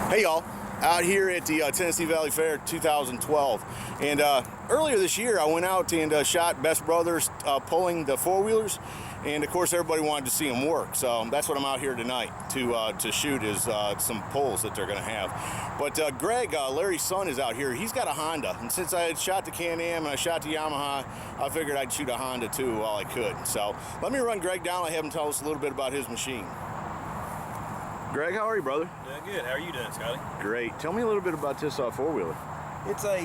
Hey y'all, out here at the Tennessee Valley Fair 2012, and earlier this year I went out and shot Best Brothers pulling the four-wheelers, and of course everybody wanted to see them work, so that's what I'm out here tonight to shoot is some pulls that they're going to have. But Greg, Larry's son, is out here. He's got a Honda, and since I had shot the Can-Am and I shot the Yamaha, I figured I'd shoot a Honda too while I could. So let me run Greg down and have him tell us a little bit about his machine. Greg, how are you, brother? Doing good. How are you doing, Scotty? Great. Tell me a little bit about this four-wheeler. It's a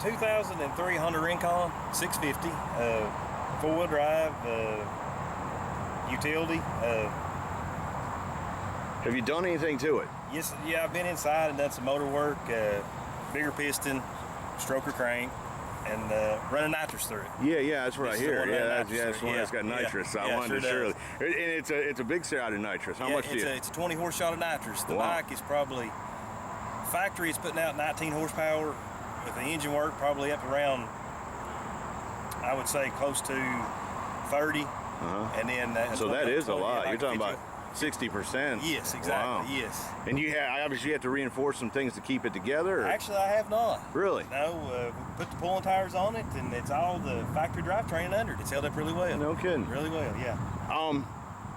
2003 Honda Ricon 650, four-wheel drive, utility. Have you done anything to it? Yes, yeah, I've been inside and done some motor work, bigger piston, stroker crank, and running nitrous through it. Yeah, that's what I hear. Yeah, that's the one that's got Yeah, nitrous. yeah, I wanted to sure surely. And it's a big shot of nitrous. How much do you? It's a 20 horse shot of nitrous. The Wow. bike is probably, factory is putting out 19 horsepower. With the engine work, probably up around, I would say close to 30. And then So that is a 20, lot. like You're talking 50. about 60%. Yes, exactly. Wow. Yes. And you obviously have to reinforce some things to keep it together. Or? Actually, I have not. Really? No, we put the pulling tires on it, and it's all the factory drivetrain under it. It's held up really well. No kidding. Really well, yeah.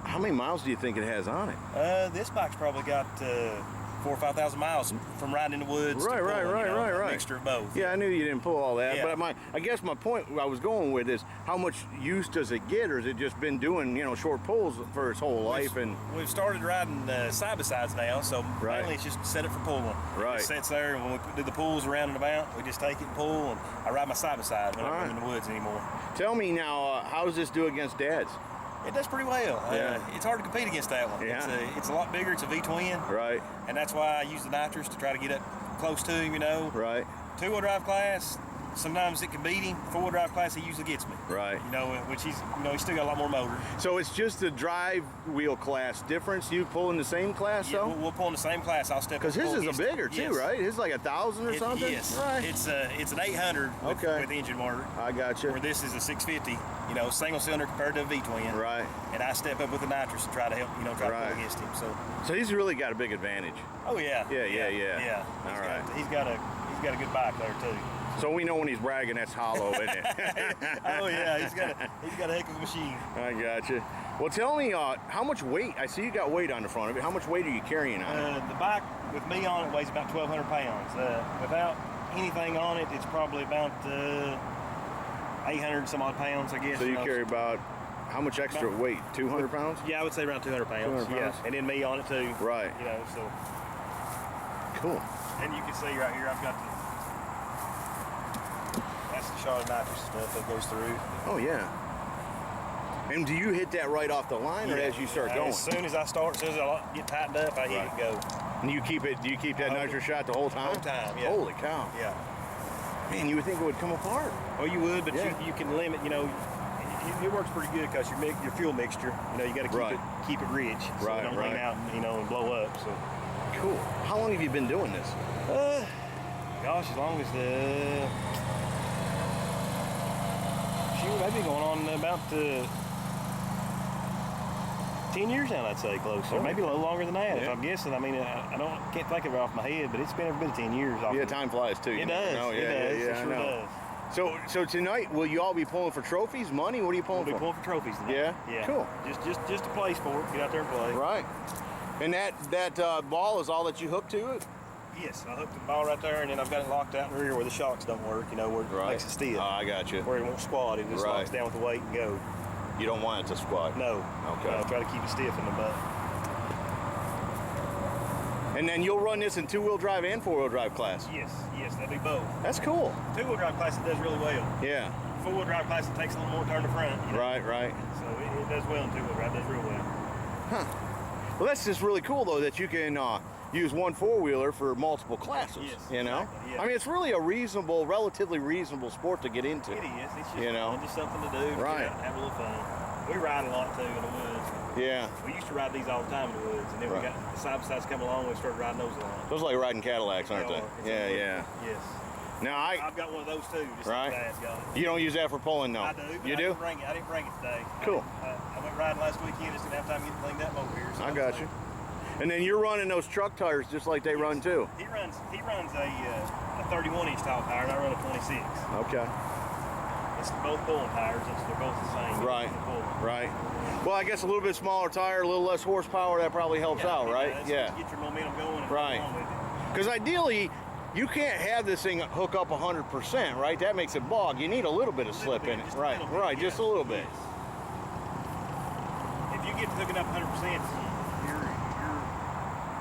How many miles do you think it has on it? This bike's probably got 4,000 or 5,000 miles from riding in the woods. Right, to pulling, right. A mixture of both. Yeah, I knew you didn't pull all that, Yeah. but I guess my point I was going with is how much use does it get, or has it just been doing short pulls for its whole life? And We've started riding side by sides now, so Right. mainly it's just set it for pulling. Right. It sits there, and when we do the pulls around and about, we just take it and pull, and I ride my side by side when I'm in the woods anymore. tell me now, how does this do against Dad's? It does pretty well. Yeah. It's hard to compete against that one. Yeah. It's a lot bigger. It's a V-twin. Right, And that's why I use the nitrous to try to get up close to him, right, Two-wheel drive class, sometimes it can beat him. Four-wheel drive class, he usually gets me. right. Which he's still got a lot more motor. So it's just the drive wheel class difference. You pull in the same class, Yeah, though? we'll pull in the same class. I'll step. Because his is a bigger too, Yes. right? His is like 1,000 or something. Yes. Right. It's an 800 with engine work. I got you. Where this is a 650. Single cylinder compared to a V-twin. Right. And I step up with the nitrous and try to help. Try to pull against him. So he's really got a big advantage. Oh yeah. Yeah. All right. He's got a good bike there too. So we know when he's bragging, that's hollow, isn't it? Oh yeah, he's got a heck of a machine. I got you. Well, tell me, how much weight? I see you got weight on the front of it. How much weight are you carrying on it? The bike with me on it weighs about 1,200 pounds. Without anything on it, it's probably about 800 some odd pounds, I guess. So you carry about how much extra weight? 200 pounds? Yeah, I would say around 200 pounds. 200 pounds? Yeah, and then me on it too. Right. So. Cool. And you can see right here, I've got that's the shot of nitrous stuff that goes through. Oh yeah. And do you hit that right off the line, or as you start going? As soon as I start, as soon as I get tightened up, I hit it and go. And do you keep that nitrous shot the whole time? The whole time, yeah. Holy cow. Yeah. Man, you would think it would come apart. Well, you would, but Yeah. you can limit. It works pretty good because your fuel mixture. You got to keep it rich, so it don't run out and blow up. So. Cool. How long have you been doing this? Gosh, as long as maybe going on about 10 years now, I'd say, close. Or maybe a little longer than that, if I'm guessing. I can't think of it off my head, but it's been every bit of 10 years. Yeah, time flies too. It does. No, It does. It sure does. So tonight, will you all be pulling for trophies, money? What are you pulling for? We'll be pulling for trophies tonight. Yeah? Yeah. Cool. Just a place for it. Get out there and play. Right. And that ball is all that you hook to it? Yes, I hooked the ball right there, and then I've got it locked out in the rear where the shocks don't work, where it makes it stiff. I got you. Where it won't squat, it just locks down with the weight and go. You don't want it to squat? No. Okay. I'll try to keep it stiff in the butt. And then you'll run this in two-wheel drive and four-wheel drive class? Yes, that'd be both. That's cool. Two-wheel drive class, it does really well. Yeah. Four-wheel drive class, it takes a little more turn to front. Right. So it does well in two-wheel drive, it does real well. Huh. Well, that's just really cool, though, that you can use one four-wheeler for multiple classes. Yes, Exactly, yeah. I mean, it's really a relatively reasonable sport to get into. It is. It's just, just something to do. Right. Get out and have a little fun. We ride a lot, too, in the woods. Yeah. We used to ride these all the time in the woods, and then we got the side-by-sides come along, we started riding those along. Those are like riding Cadillacs, aren't they? Yeah. Yes. Now I've got one of those too. Just like Dad's got it. You don't use that for pulling, no? I do. You do? I didn't bring it today. Cool. I went riding last weekend. Just didn't have time to get cleaned up over here. So I got you. And then you're running those truck tires just like they run too. He runs a 31-inch tall tire, and I run a 26. Okay. It's both pulling tires. They're both the same. Right. Right. Well, I guess a little bit smaller tire, a little less horsepower, that probably helps out, right? Yeah. Get your momentum going. And Right. Because ideally, you can't have this thing hook up 100%, right? That makes it bog. You need a little bit of slip in it. Right. Right. Just a little bit. If you get to hooking up 100%,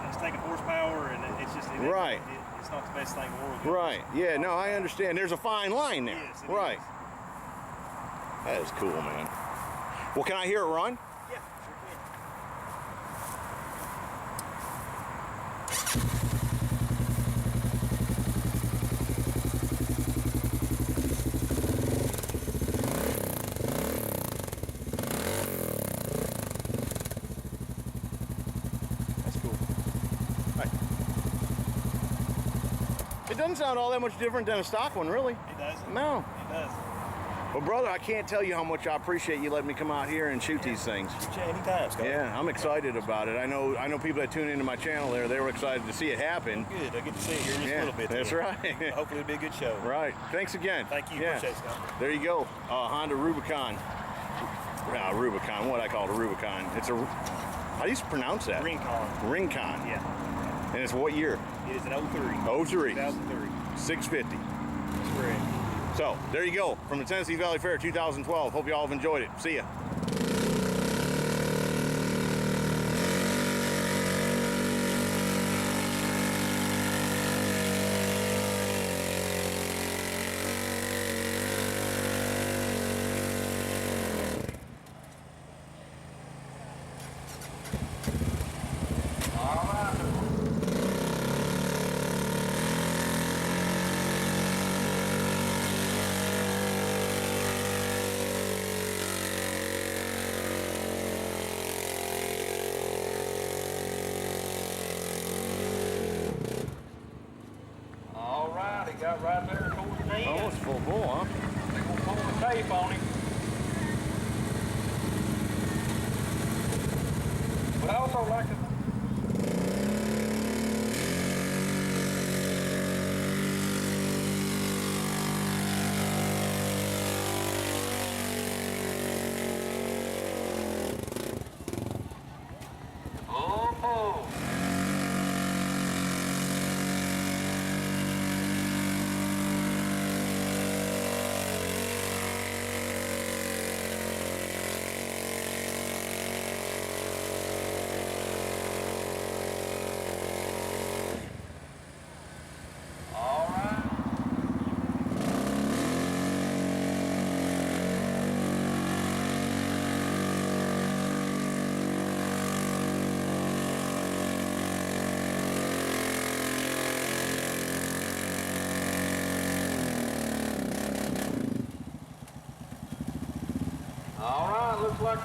it's taking horsepower, and it's just Right. It's not the best thing in the world. Right. Yeah. No, I understand. There's a fine line there. Yes, it right. is. That is cool, man. Well, can I hear it run? Yeah, sure can. That's cool. Right. It doesn't sound all that much different than a stock one, really. It doesn't. No. It does. Well, brother, I can't tell you how much I appreciate you letting me come out here and shoot these things. Anytime, Scott. Yeah, I'm excited about it. I know people that tune into my channel there, they were excited to see it happen. Good. I get to see it here in just a little bit. That's right. Hopefully it'll be a good show. Right. Thanks again. Thank you. Yeah. Appreciate it, Scott. There you go. Honda Rubicon. Rubicon. What I call it, a Rubicon. It's a. How do you pronounce that? Rincon. Rincon. Yeah. And it's what year? It is an 03. 03. 2003. 650. That's correct. So there you go from the Tennessee Valley Fair 2012. Hope you all have enjoyed it. See ya. He got right there towards the end. Oh, it's full bull, huh? They're gonna pull the tape on him. But I also like to looks like